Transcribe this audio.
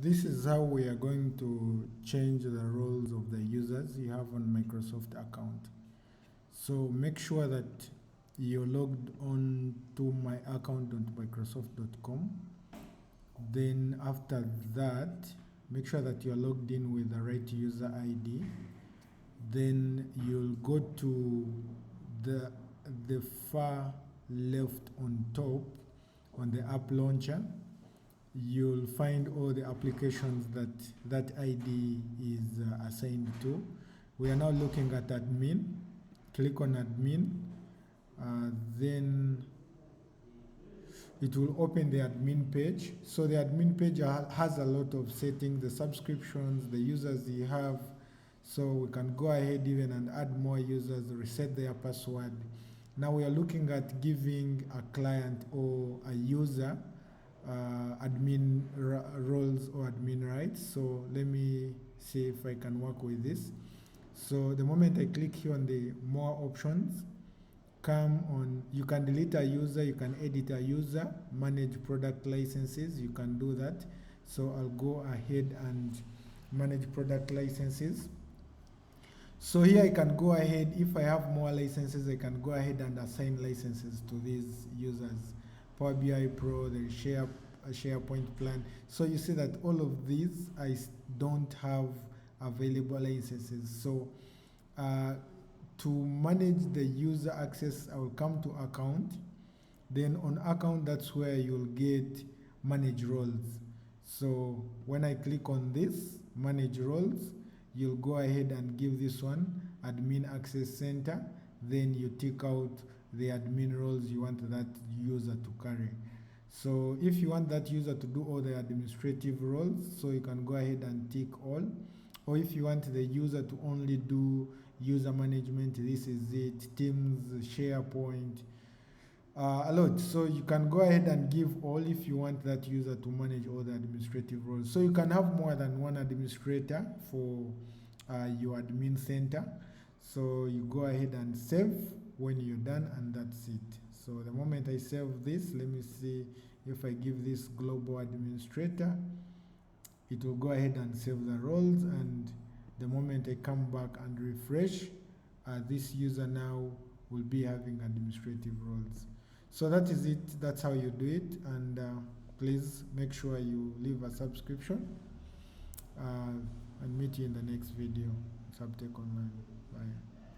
This is how we are going to change the roles of the users you have on Microsoft account. So make sure that you're logged on to myaccount.microsoft.com. Then after that, make sure that you're logged in with the right user ID. Then you'll go to the far left on top on the app launcher. You'll find all the applications that ID is assigned to. We are now looking at admin. Click on admin. Then it will open the admin page. So the admin page has a lot of settings, the subscriptions, the users you have. So we can go ahead even and add more users, reset their password. Now we are looking at giving a client or a user admin roles or admin rights. So let me see if I can work with this. So the moment I click here on the more options, you can delete a user, you can edit a user, manage product licenses, you can do that. So I'll go ahead and manage product licenses. So here I can go ahead, if I have more licenses, I can go ahead and assign licenses to these users. Power BI Pro, the SharePoint plan. So you see that all of these I don't have available licenses. So to manage the user access, I will come to account. Then on account, that's where you'll get manage roles. So when I click on this manage roles, you'll go ahead and give this one admin access center. Then you tick out the admin roles you want that user to carry. So if you want that user to do all the administrative roles, so you can go ahead and tick all. Or if you want the user to only do user management, this is it, Teams, SharePoint, a lot. So you can go ahead and give all if you want that user to manage all the administrative roles. So you can have more than one administrator for your admin center. So you go ahead and save when you're done, and that's it. So the moment I save this, let me see if I give this global administrator, it will go ahead and save the roles, and the moment I come back and refresh, this user now will be having administrative roles. So that is it. That's how you do it. And please make sure you leave a subscription, and meet you in the next video. Subtech Online. Bye.